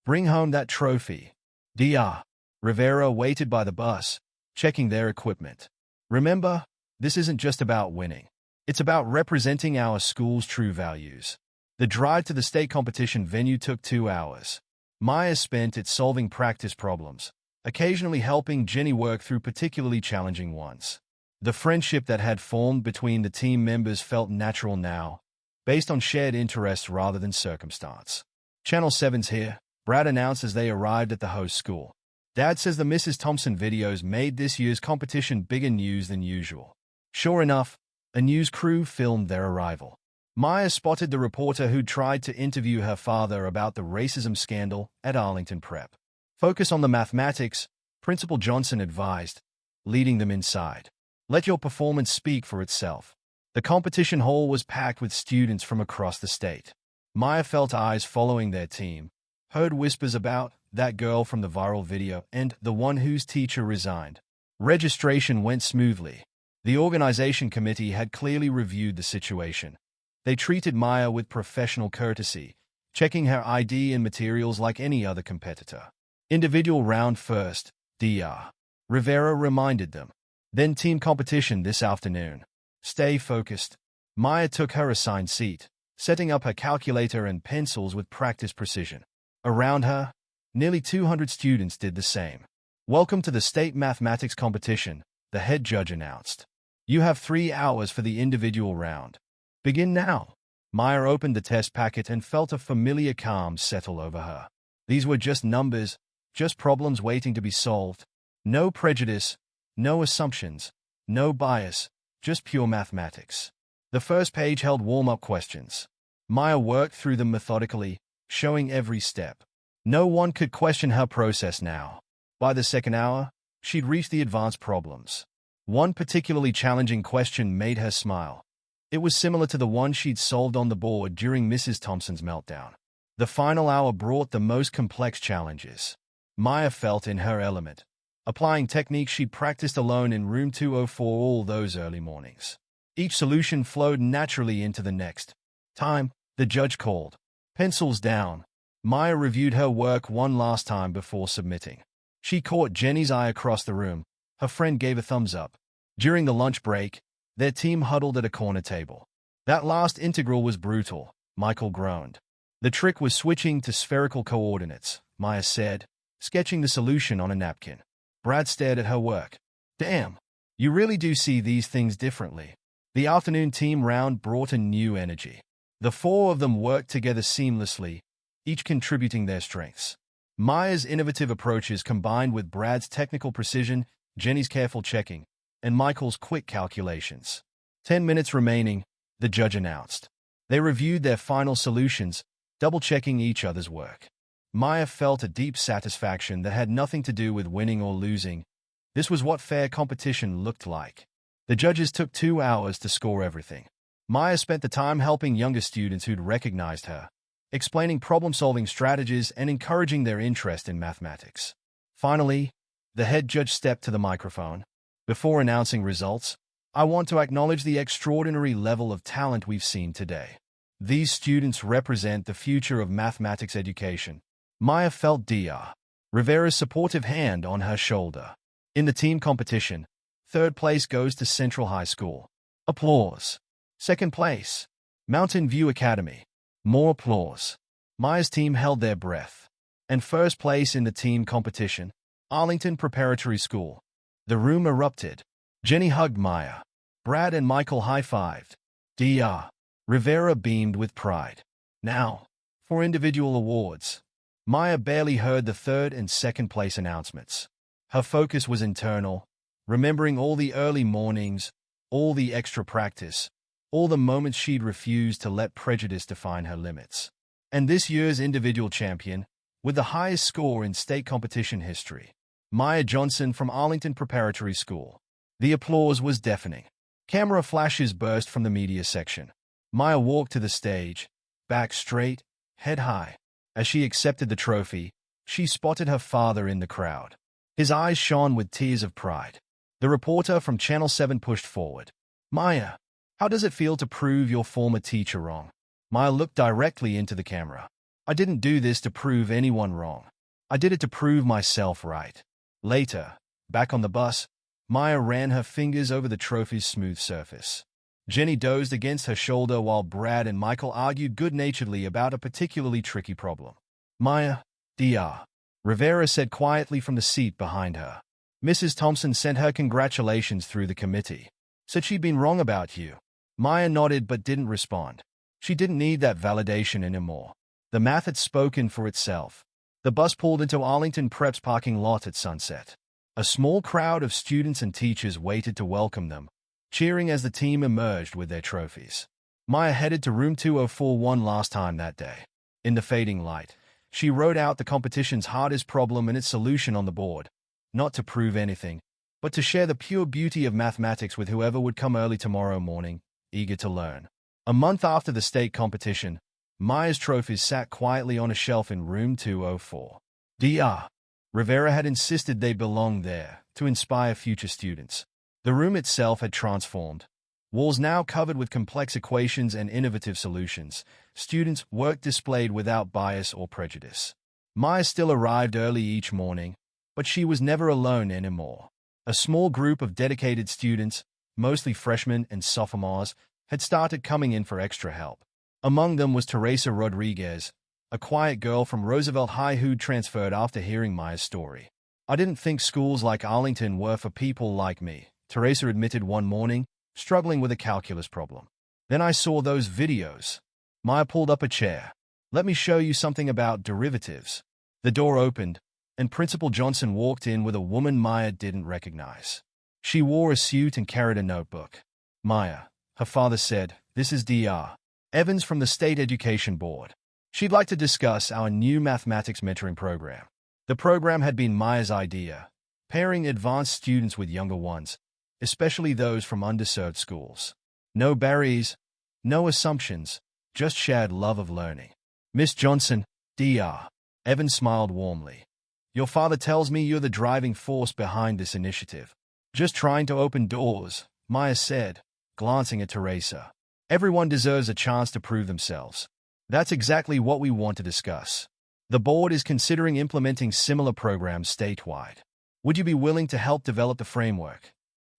Bring home that trophy. Dr. Rivera waited by the bus, checking their equipment. Remember, this isn't just about winning. It's about representing our school's true values. The drive to the state competition venue took 2 hours. Maya spent it solving practice problems, occasionally helping Jenny work through particularly challenging ones. The friendship that had formed between the team members felt natural now, based on shared interests rather than circumstance. Channel 7's here, Brad announced as they arrived at the host school. Dad says the Mrs. Thompson videos made this year's competition bigger news than usual. Sure enough, a news crew filmed their arrival. Maya spotted the reporter who tried to interview her father about the racism scandal at Arlington Prep. Focus on the mathematics, Principal Johnson advised, leading them inside. Let your performance speak for itself. The competition hall was packed with students from across the state. Maya felt eyes following their team, heard whispers about that girl from the viral video and the one whose teacher resigned. Registration went smoothly. The organization committee had clearly reviewed the situation. They treated Maya with professional courtesy, checking her ID and materials like any other competitor. Individual round first, Dr. Rivera reminded them. Then team competition this afternoon. Stay focused. Maya took her assigned seat, setting up her calculator and pencils with practice precision. Around her, nearly 200 students did the same. Welcome to the state mathematics competition, the head judge announced. You have 3 hours for the individual round. Begin now. Maya opened the test packet and felt a familiar calm settle over her. These were just numbers, just problems waiting to be solved. No prejudice, no assumptions, no bias, just pure mathematics. The first page held warm-up questions. Maya worked through them methodically, showing every step. No one could question her process now. By the second hour, she'd reached the advanced problems. One particularly challenging question made her smile. It was similar to the one she'd solved on the board during Mrs. Thompson's meltdown. The final hour brought the most complex challenges. Maya felt in her element, applying techniques she'd practiced alone in room 204 all those early mornings. Each solution flowed naturally into the next. Time, the judge called. Pencils down. Maya reviewed her work one last time before submitting. She caught Jenny's eye across the room. Her friend gave a thumbs up. During the lunch break, their team huddled at a corner table. That last integral was brutal, Michael groaned. The trick was switching to spherical coordinates, Maya said, sketching the solution on a napkin. Brad stared at her work. Damn, you really do see these things differently. The afternoon team round brought a new energy. The four of them worked together seamlessly, each contributing their strengths. Maya's innovative approaches combined with Brad's technical precision, Jenny's careful checking, and Michael's quick calculations. 10 minutes remaining, the judge announced. They reviewed their final solutions, double-checking each other's work. Maya felt a deep satisfaction that had nothing to do with winning or losing. This was what fair competition looked like. The judges took 2 hours to score everything. Maya spent the time helping younger students who'd recognized her, explaining problem-solving strategies and encouraging their interest in mathematics. Finally, the head judge stepped to the microphone. Before announcing results, I want to acknowledge the extraordinary level of talent we've seen today. These students represent the future of mathematics education. Maya felt Dr. Rivera's supportive hand on her shoulder. In the team competition, third place goes to Central High School. Applause. Second place, Mountain View Academy. More applause. Maya's team held their breath. And first place in the team competition, Arlington Preparatory School. The room erupted. Jenny hugged Maya. Brad and Michael high-fived. Dr. Rivera beamed with pride. Now, for individual awards. Maya barely heard the third and second place announcements. Her focus was internal, remembering all the early mornings, all the extra practice, all the moments she'd refused to let prejudice define her limits. And this year's individual champion, with the highest score in state competition history, Maya Johnson from Arlington Preparatory School. The applause was deafening. Camera flashes burst from the media section. Maya walked to the stage, back straight, head high. As she accepted the trophy, she spotted her father in the crowd. His eyes shone with tears of pride. The reporter from Channel 7 pushed forward. Maya, how does it feel to prove your former teacher wrong? Maya looked directly into the camera. I didn't do this to prove anyone wrong. I did it to prove myself right. Later, back on the bus, Maya ran her fingers over the trophy's smooth surface. Jenny dozed against her shoulder while Brad and Michael argued good-naturedly about a particularly tricky problem. Maya, Dr. Rivera said quietly from the seat behind her. Mrs. Thompson sent her congratulations through the committee. Said she'd been wrong about you. Maya nodded but didn't respond. She didn't need that validation anymore. The math had spoken for itself. The bus pulled into Arlington Prep's parking lot at sunset. A small crowd of students and teachers waited to welcome them, cheering as the team emerged with their trophies. Maya headed to room 204 one last time that day. In the fading light, she wrote out the competition's hardest problem and its solution on the board, not to prove anything, but to share the pure beauty of mathematics with whoever would come early tomorrow morning, eager to learn. A month after the state competition, Maya's trophies sat quietly on a shelf in room 204. Dr. Rivera had insisted they belonged there, to inspire future students. The room itself had transformed. Walls now covered with complex equations and innovative solutions. Students' work displayed without bias or prejudice. Maya still arrived early each morning, but she was never alone anymore. A small group of dedicated students, mostly freshmen and sophomores, had started coming in for extra help. Among them was Teresa Rodriguez, a quiet girl from Roosevelt High who'd transferred after hearing Maya's story. I didn't think schools like Arlington were for people like me, Teresa admitted one morning, struggling with a calculus problem. Then I saw those videos. Maya pulled up a chair. Let me show you something about derivatives. The door opened, and Principal Johnson walked in with a woman Maya didn't recognize. She wore a suit and carried a notebook. Maya, her father said. "This is Dr. Evans from the State Education Board. She'd like to discuss our new mathematics mentoring program." The program had been Maya's idea, pairing advanced students with younger ones, especially those from underserved schools. No barriers, no assumptions, just shared love of learning. "Miss Johnson," Dr. Evans smiled warmly. "Your father tells me you're the driving force behind this initiative." "Just trying to open doors," Maya said, glancing at Teresa. "Everyone deserves a chance to prove themselves." "That's exactly what we want to discuss. The board is considering implementing similar programs statewide. Would you be willing to help develop the framework?"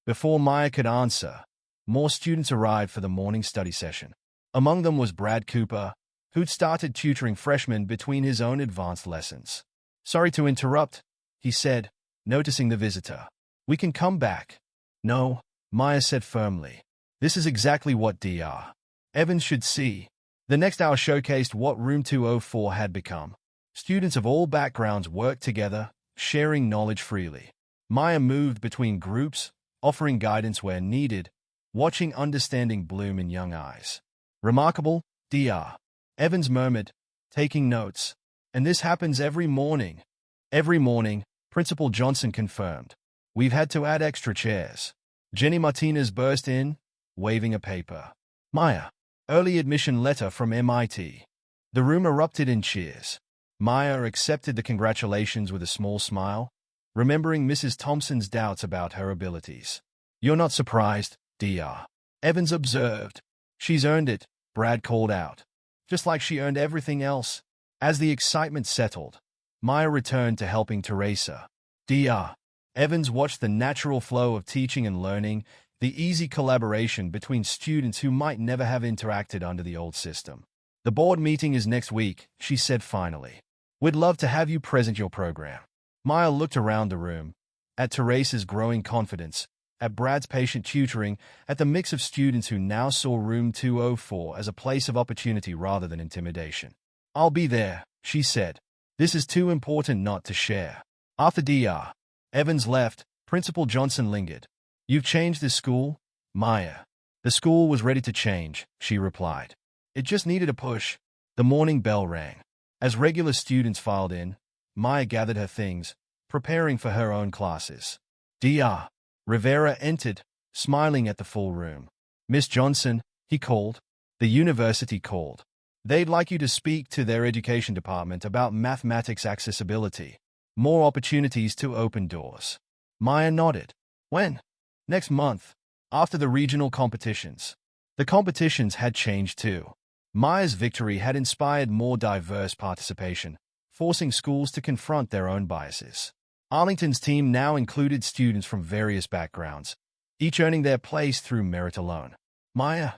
Before Maya could answer, more students arrived for the morning study session. Among them was Brad Cooper, who'd started tutoring freshmen between his own advanced lessons. "Sorry to interrupt," he said, noticing the visitor. "We can come back." "No," Maya said firmly. "This is exactly what Dr. Evans should see." The next hour showcased what Room 204 had become. Students of all backgrounds worked together, sharing knowledge freely. Maya moved between groups, offering guidance where needed, watching understanding bloom in young eyes. "Remarkable," Dr. Evans murmured, taking notes. "And this happens every morning." "Every morning," Principal Johnson confirmed. "We've had to add extra chairs." Jenny Martinez burst in, waving a paper. "Maya, early admission letter from MIT." The room erupted in cheers. Maya accepted the congratulations with a small smile, remembering Mrs. Thompson's doubts about her abilities. "You're not surprised," Dr. Evans observed. "She's earned it," Brad called out. "Just like she earned everything else." As the excitement settled, Maya returned to helping Teresa. Dr. Evans watched the natural flow of teaching and learning, the easy collaboration between students who might never have interacted under the old system. "The board meeting is next week," she said finally. "We'd love to have you present your program." Maya looked around the room, at Teresa's growing confidence, at Brad's patient tutoring, at the mix of students who now saw Room 204 as a place of opportunity rather than intimidation. "I'll be there," she said. "This is too important not to share." After Dr. Evans left, Principal Johnson lingered. "You've changed this school, Maya." "The school was ready to change," she replied. "It just needed a push." The morning bell rang. As regular students filed in, Maya gathered her things, preparing for her own classes. Dr. Rivera entered, smiling at the full room. "Miss Johnson," he called. "The university called. They'd like you to speak to their education department about mathematics accessibility. More opportunities to open doors." Maya nodded. "When?" "Next month, after the regional competitions." The competitions had changed too. Maya's victory had inspired more diverse participation, forcing schools to confront their own biases. Arlington's team now included students from various backgrounds, each earning their place through merit alone. "Maya,"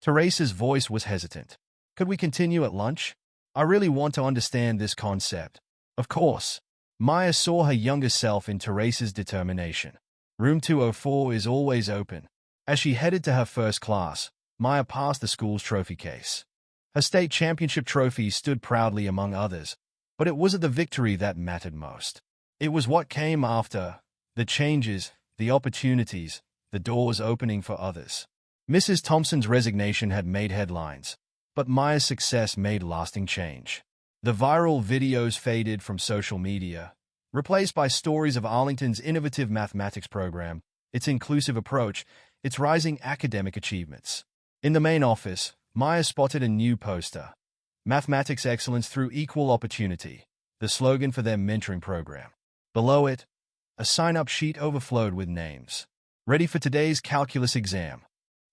Teresa's voice was hesitant. "Could we continue at lunch? I really want to understand this concept." "Of course." Maya saw her younger self in Teresa's determination. "Room 204 is always open." As she headed to her first class, Maya passed the school's trophy case. Her state championship trophy stood proudly among others, but it wasn't the victory that mattered most. It was what came after, the changes, the opportunities, the doors opening for others. Mrs. Thompson's resignation had made headlines, but Maya's success made lasting change. The viral videos faded from social media, replaced by stories of Arlington's innovative mathematics program, its inclusive approach, its rising academic achievements. In the main office, Maya spotted a new poster. "Mathematics Excellence Through Equal Opportunity," the slogan for their mentoring program. Below it, a sign-up sheet overflowed with names. "Ready for today's calculus exam?"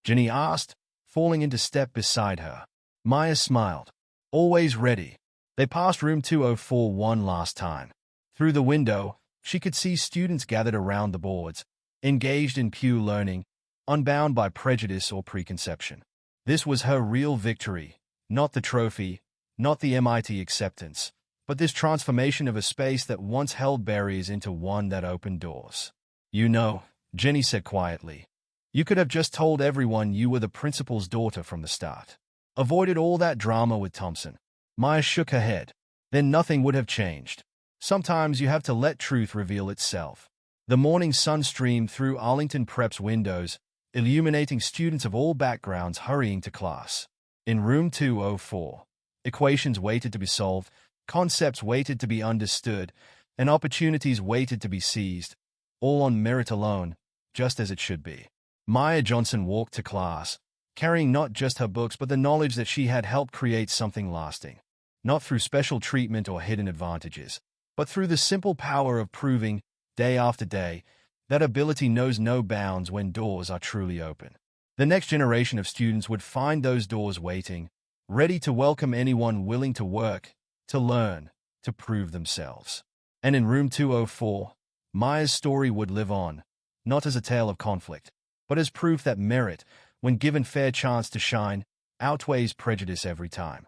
Jenny asked, falling into step beside her. Maya smiled. "Always ready." They passed Room 204 one last time. Through the window, she could see students gathered around the boards, engaged in pure learning, unbound by prejudice or preconception. This was her real victory, not the trophy, not the MIT acceptance, but this transformation of a space that once held barriers into one that opened doors. "You know," Jenny said quietly, "you could have just told everyone you were the principal's daughter from the start. Avoided all that drama with Thompson." Maya shook her head. "Then nothing would have changed. Sometimes you have to let truth reveal itself." The morning sun streamed through Arlington Prep's windows, illuminating students of all backgrounds hurrying to class. In room 204, equations waited to be solved, concepts waited to be understood, and opportunities waited to be seized, all on merit alone, just as it should be. Maya Johnson walked to class, carrying not just her books but the knowledge that she had helped create something lasting, not through special treatment or hidden advantages, but through the simple power of proving, day after day, that ability knows no bounds when doors are truly open. The next generation of students would find those doors waiting, ready to welcome anyone willing to work, to learn, to prove themselves. And in room 204, Maya's story would live on, not as a tale of conflict, but as proof that merit, when given fair chance to shine, outweighs prejudice every time.